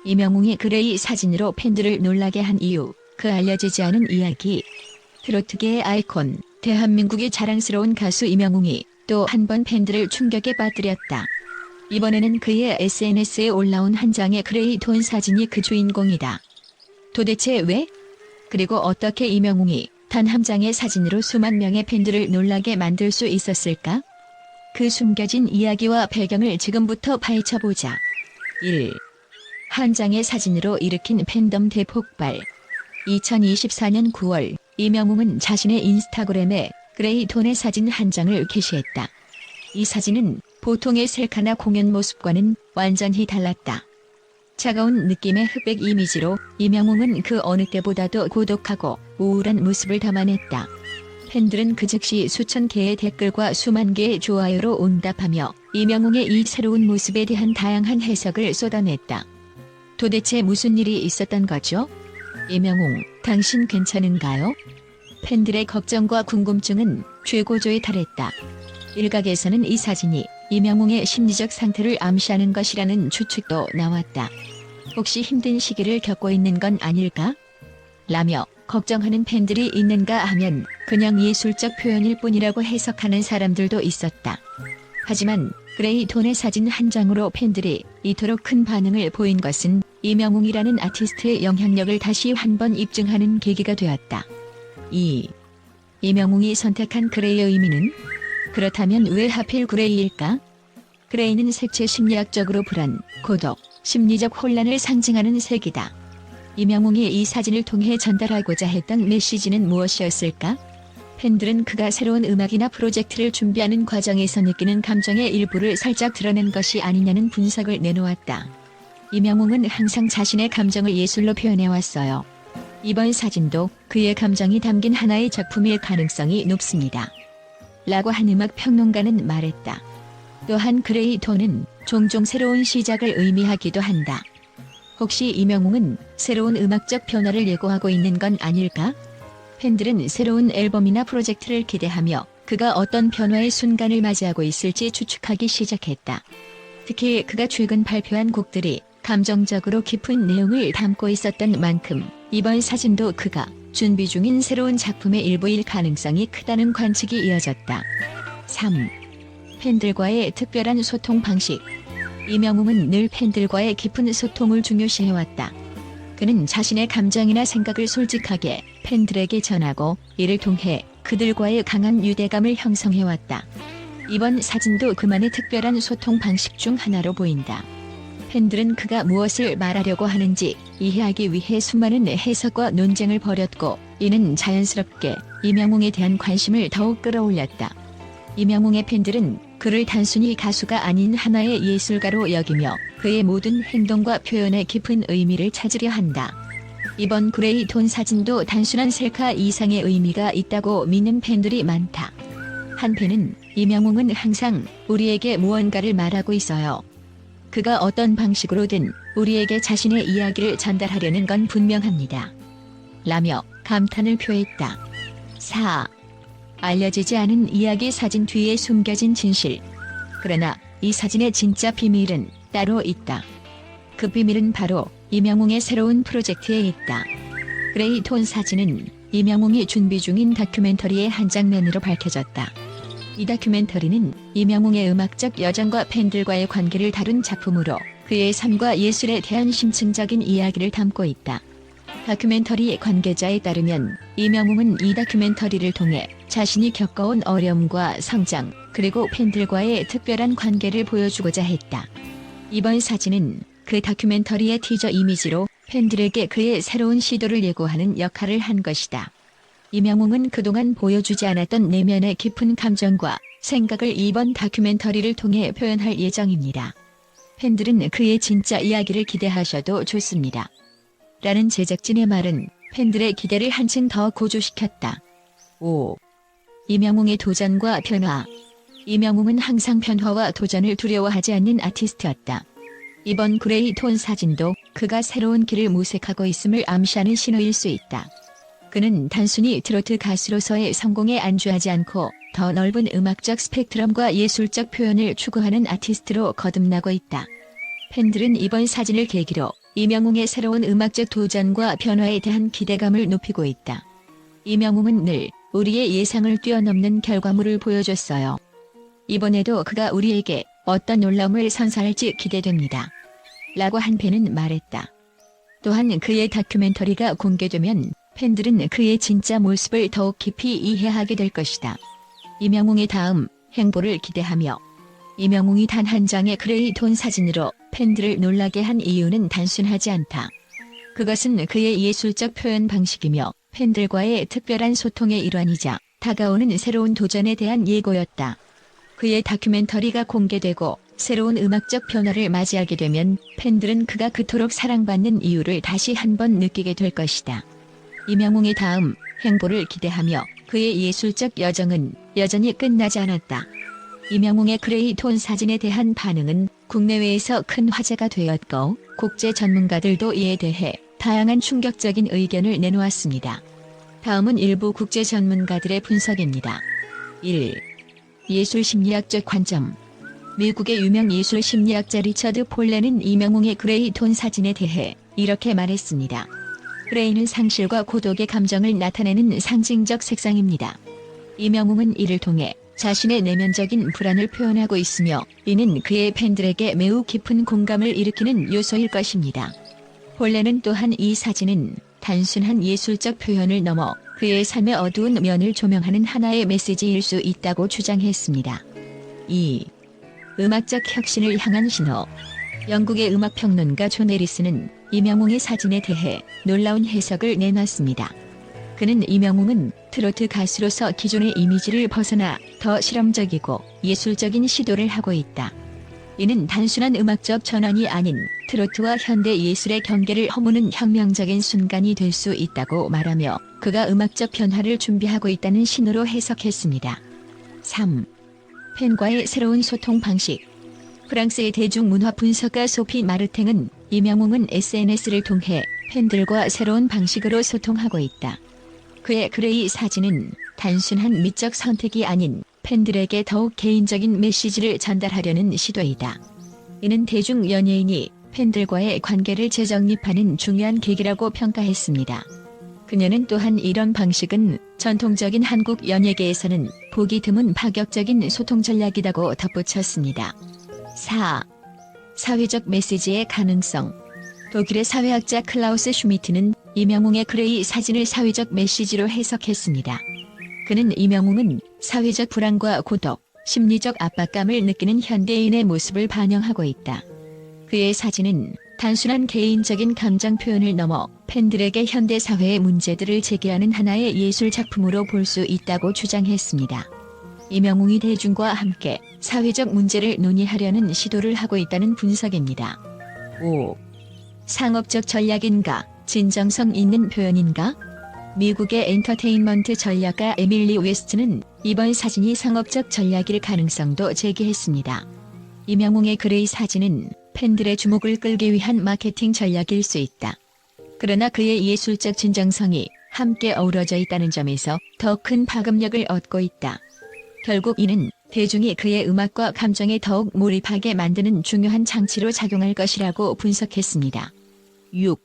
이명웅이 그레이 사진으로 팬들을 놀라게 한 이유, 그 알려지지 않은 이야기. 트로트계의 아이콘, 대한민국의 자랑스러운 가수 이명웅이 또 한 번 팬들을 충격에 빠뜨렸다. 이번에는 그의 SNS에 올라온 한 장의 그레이 톤 사진이 그 주인공이다. 도대체 왜? 그리고 어떻게 이명웅이 단 한 장의 사진으로 수만 명의 팬들을 놀라게 만들 수 있었을까? 그 숨겨진 이야기와 배경을 지금부터 파헤쳐보자. 1. 한 장의 사진으로 일으킨 팬덤 대폭발. 2024년 9월, 이명웅은 자신의 인스타그램에 그레이 톤의 사진 한 장을 게시했다. 이 사진은 보통의 셀카나 공연 모습과는 완전히 달랐다. 차가운 느낌의 흑백 이미지로 이명웅은 그 어느 때보다도 고독하고 우울한 모습을 담아냈다. 팬들은 그 즉시 수천 개의 댓글과 수만 개의 좋아요로 응답하며 이명웅의 이 새로운 모습에 대한 다양한 해석을 쏟아냈다. 도대체 무슨 일이 있었던 거죠? 이명웅, 당신 괜찮은가요? 팬들의 걱정과 궁금증은 최고조에 달했다. 일각에서는 이 사진이 이명웅의 심리적 상태를 암시하는 것이라는 추측도 나왔다. 혹시 힘든 시기를 겪고 있는 건 아닐까? 라며 걱정하는 팬들이 있는가 하면 그냥 예술적 표현일 뿐이라고 해석하는 사람들도 있었다. 하지만 그레이 톤의 사진 한 장으로 팬들이 이토록 큰 반응을 보인 것은 이명웅이라는 아티스트의 영향력을 다시 한번 입증하는 계기가 되었다. 2. 이명웅이 선택한 그레이의 의미는? 그렇다면 왜 하필 그레이일까? 그레이는 색채 심리학적으로 불안, 고독, 심리적 혼란을 상징하는 색이다. 이명웅이 이 사진을 통해 전달하고자 했던 메시지는 무엇이었을까? 팬들은 그가 새로운 음악이나 프로젝트를 준비하는 과정에서 느끼는 감정의 일부를 살짝 드러낸 것이 아니냐는 분석을 내놓았다. 이명웅은 항상 자신의 감정을 예술로 표현해왔어요. 이번 사진도 그의 감정이 담긴 하나의 작품일 가능성이 높습니다. 라고 한 음악 평론가는 말했다. 또한 그레이 톤은 종종 새로운 시작을 의미하기도 한다. 혹시 이명웅은 새로운 음악적 변화를 예고하고 있는 건 아닐까? 팬들은 새로운 앨범이나 프로젝트를 기대하며 그가 어떤 변화의 순간을 맞이하고 있을지 추측하기 시작했다. 특히 그가 최근 발표한 곡들이 감정적으로 깊은 내용을 담고 있었던 만큼 이번 사진도 그가 준비 중인 새로운 작품의 일부일 가능성이 크다는 관측이 이어졌다. 3. 팬들과의 특별한 소통 방식. 이명웅은 늘 팬들과의 깊은 소통을 중요시해왔다. 그는 자신의 감정이나 생각을 솔직하게 팬들에게 전하고 이를 통해 그들과의 강한 유대감을 형성해왔다. 이번 사진도 그만의 특별한 소통 방식 중 하나로 보인다. 팬들은 그가 무엇을 말하려고 하는지 이해하기 위해 수많은 해석과 논쟁을 벌였고 이는 자연스럽게 이명웅에 대한 관심을 더욱 끌어올렸다. 이명웅의 팬들은 그를 단순히 가수가 아닌 하나의 예술가로 여기며 그의 모든 행동과 표현에 깊은 의미를 찾으려 한다. 이번 그레이 톤 사진도 단순한 셀카 이상의 의미가 있다고 믿는 팬들이 많다. 한 팬은 이명웅은 항상 우리에게 무언가를 말하고 있어요. 그가 어떤 방식으로든 우리에게 자신의 이야기를 전달하려는 건 분명합니다. 라며 감탄을 표했다. 4. 알려지지 않은 이야기 사진 뒤에 숨겨진 진실. 그러나 이 사진의 진짜 비밀은 따로 있다. 그 비밀은 바로 이명웅의 새로운 프로젝트에 있다. 그레이 톤 사진은 이명웅이 준비 중인 다큐멘터리의 한 장면으로 밝혀졌다. 이 다큐멘터리는 이명웅의 음악적 여정과 팬들과의 관계를 다룬 작품으로 그의 삶과 예술에 대한 심층적인 이야기를 담고 있다. 다큐멘터리 관계자에 따르면 이명웅은 이 다큐멘터리를 통해 자신이 겪어온 어려움과 성장, 그리고 팬들과의 특별한 관계를 보여주고자 했다. 이번 사진은 그 다큐멘터리의 티저 이미지로 팬들에게 그의 새로운 시도를 예고하는 역할을 한 것이다. 이명웅은 그동안 보여주지 않았던 내면의 깊은 감정과 생각을 이번 다큐멘터리를 통해 표현할 예정입니다. 팬들은 그의 진짜 이야기를 기대하셔도 좋습니다. 라는 제작진의 말은 팬들의 기대를 한층 더 고조시켰다. 5. 이명웅의 도전과 변화. 이명웅은 항상 변화와 도전을 두려워하지 않는 아티스트였다. 이번 그레이 톤 사진도 그가 새로운 길을 모색하고 있음을 암시하는 신호일 수 있다. 그는 단순히 트로트 가수로서의 성공에 안주하지 않고 더 넓은 음악적 스펙트럼과 예술적 표현을 추구하는 아티스트로 거듭나고 있다. 팬들은 이번 사진을 계기로 이명웅의 새로운 음악적 도전과 변화에 대한 기대감을 높이고 있다. 이명웅은 늘 우리의 예상을 뛰어넘는 결과물을 보여줬어요. 이번에도 그가 우리에게 어떤 놀라움을 선사할지 기대됩니다. 라고 한팬은 말했다. 또한 그의 다큐멘터리가 공개되면 팬들은 그의 진짜 모습을 더욱 깊이 이해하게 될 것이다. 이명웅의 다음 행보를 기대하며 이명웅이 단 한 장의 그레이 톤 사진으로 팬들을 놀라게 한 이유는 단순하지 않다. 그것은 그의 예술적 표현 방식이며 팬들과의 특별한 소통의 일환이자 다가오는 새로운 도전에 대한 예고였다. 그의 다큐멘터리가 공개되고 새로운 음악적 변화를 맞이하게 되면 팬들은 그가 그토록 사랑받는 이유를 다시 한번 느끼게 될 것이다. 이명웅의 다음 행보를 기대하며 그의 예술적 여정은 여전히 끝나지 않았다. 이명웅의 그레이 톤 사진에 대한 반응은 국내외에서 큰 화제가 되었고 국제 전문가들도 이에 대해 다양한 충격적인 의견을 내놓았습니다. 다음은 일부 국제 전문가들의 분석입니다. 1. 예술심리학적 관점. 미국의 유명 예술심리학자 리처드 폴렌은 이명웅의 그레이 톤 사진에 대해 이렇게 말했습니다. 그레이는 상실과 고독의 감정을 나타내는 상징적 색상입니다. 이명웅은 이를 통해 자신의 내면적인 불안을 표현하고 있으며 이는 그의 팬들에게 매우 깊은 공감을 일으키는 요소일 것입니다. 폴렌은 또한 이 사진은 단순한 예술적 표현을 넘어 그의 삶의 어두운 면을 조명하는 하나의 메시지일 수 있다고 주장했습니다. 2. 음악적 혁신을 향한 신호. 영국의 음악평론가 존 에리스는 이명웅의 사진에 대해 놀라운 해석을 내놨습니다. 그는 이명웅은 트로트 가수로서 기존의 이미지를 벗어나 더 실험적이고 예술적인 시도를 하고 있다. 이는 단순한 음악적 전환이 아닌 트로트와 현대 예술의 경계를 허무는 혁명적인 순간이 될 수 있다고 말하며 그가 음악적 변화를 준비하고 있다는 신호로 해석했습니다. 3. 팬과의 새로운 소통 방식. 프랑스의 대중문화 분석가 소피 마르탱은 이명웅은 SNS를 통해 팬들과 새로운 방식으로 소통하고 있다. 그의 그레이 사진은 단순한 미적 선택이 아닌 팬들에게 더욱 개인적인 메시지를 전달하려는 시도이다. 이는 대중 연예인이 팬들과의 관계를 재정립하는 중요한 계기라고 평가했습니다. 그녀는 또한 이런 방식은 전통적인 한국 연예계에서는 보기 드문 파격적인 소통 전략이라고 덧붙였습니다. 4. 사회적 메시지의 가능성. 독일의 사회학자 클라우스 슈미트는 이명웅의 그레이 사진을 사회적 메시지로 해석했습니다. 그는 이명웅은 사회적 불안과 고독, 심리적 압박감을 느끼는 현대인의 모습을 반영하고 있다. 그의 사진은 단순한 개인적인 감정 표현을 넘어 팬들에게 현대 사회의 문제들을 제기하는 하나의 예술 작품으로 볼 수 있다고 주장했습니다. 이명웅이 대중과 함께 사회적 문제를 논의하려는 시도를 하고 있다는 분석입니다. 5. 상업적 전략인가, 진정성 있는 표현인가? 미국의 엔터테인먼트 전략가 에밀리 웨스트는 이번 사진이 상업적 전략일 가능성도 제기했습니다. 이명웅의 그레이 사진은 팬들의 주목을 끌기 위한 마케팅 전략일 수 있다. 그러나 그의 예술적 진정성이 함께 어우러져 있다는 점에서 더 큰 파급력을 얻고 있다. 결국 이는 대중이 그의 음악과 감정에 더욱 몰입하게 만드는 중요한 장치로 작용할 것이라고 분석했습니다. 6.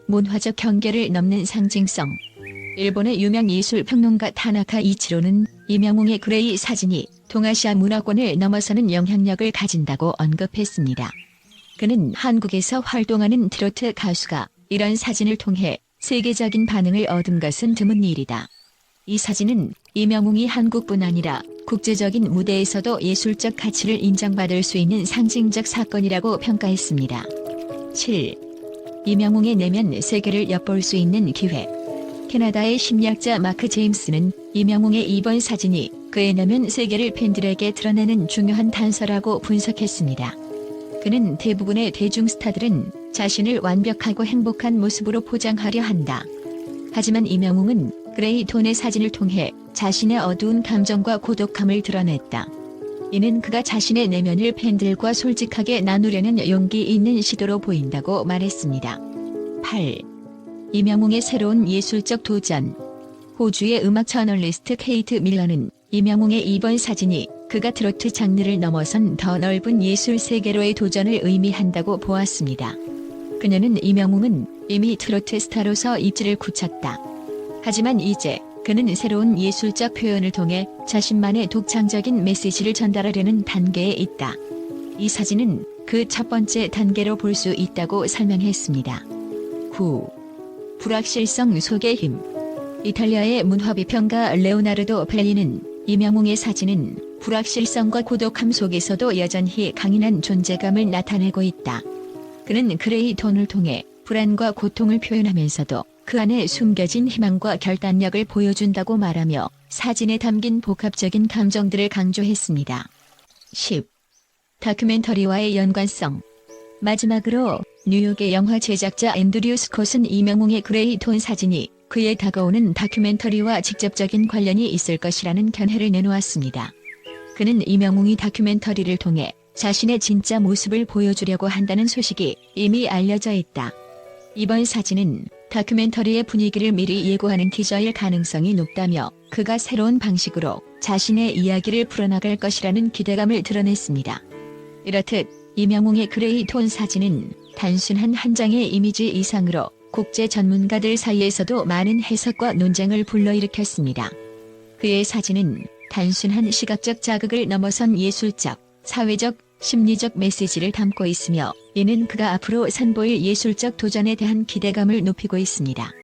문화적 경계를 넘는 상징성. 일본의 유명 예술 평론가 타나카 이치로는 이명웅의 그레이 사진이 동아시아 문화권을 넘어서는 영향력을 가진다고 언급했습니다. 그는 한국에서 활동하는 트로트 가수가 이런 사진을 통해 세계적인 반응을 얻은 것은 드문 일이다. 이 사진은 이명웅이 한국뿐 아니라 국제적인 무대에서도 예술적 가치를 인정받을 수 있는 상징적 사건이라고 평가했습니다. 7. 이명웅의 내면 세계를 엿볼 수 있는 기회. 캐나다의 심리학자 마크 제임스는 이명웅의 이번 사진이 그의 내면 세계를 팬들에게 드러내는 중요한 단서라고 분석했습니다. 그는 대부분의 대중 스타들은 자신을 완벽하고 행복한 모습으로 포장하려 한다. 하지만 이명웅은 그레이 톤의 사진을 통해 자신의 어두운 감정과 고독함을 드러냈다. 이는 그가 자신의 내면을 팬들과 솔직하게 나누려는 용기 있는 시도로 보인다고 말했습니다. 8. 이명웅의 새로운 예술적 도전. 호주의 음악 저널리스트 케이트 밀러는 이명웅의 이번 사진이 그가 트로트 장르를 넘어선 더 넓은 예술 세계로의 도전을 의미한다고 보았습니다. 그녀는 이명웅은 이미 트로트 스타로서 입지를 굳혔다. 하지만 이제 그는 새로운 예술적 표현을 통해 자신만의 독창적인 메시지를 전달하려는 단계에 있다. 이 사진은 그 첫 번째 단계로 볼 수 있다고 설명했습니다. 9. 불확실성 속의 힘. 이탈리아의 문화비평가 레오나르도 펠리는 이명웅의 사진은 불확실성과 고독함 속에서도 여전히 강인한 존재감을 나타내고 있다. 그는 그레이 톤을 통해 불안과 고통을 표현하면서도 그 안에 숨겨진 희망과 결단력을 보여준다고 말하며 사진에 담긴 복합적인 감정들을 강조했습니다. 10. 다큐멘터리와의 연관성. 마지막으로 뉴욕의 영화 제작자 앤드류 스콧은 이명웅의 그레이 톤 사진이 그의 다가오는 다큐멘터리와 직접적인 관련이 있을 것이라는 견해를 내놓았습니다. 그는 이명웅이 다큐멘터리를 통해 자신의 진짜 모습을 보여주려고 한다는 소식이 이미 알려져 있다. 이번 사진은 다큐멘터리의 분위기를 미리 예고하는 티저일 가능성이 높다며 그가 새로운 방식으로 자신의 이야기를 풀어나갈 것이라는 기대감을 드러냈습니다. 이렇듯 이명웅의 그레이 톤 사진은 단순한 한 장의 이미지 이상으로 국제 전문가들 사이에서도 많은 해석과 논쟁을 불러일으켰습니다. 그의 사진은 단순한 시각적 자극을 넘어선 예술적, 사회적, 심리적 메시지를 담고 있으며 이는 그가 앞으로 선보일 예술적 도전에 대한 기대감을 높이고 있습니다.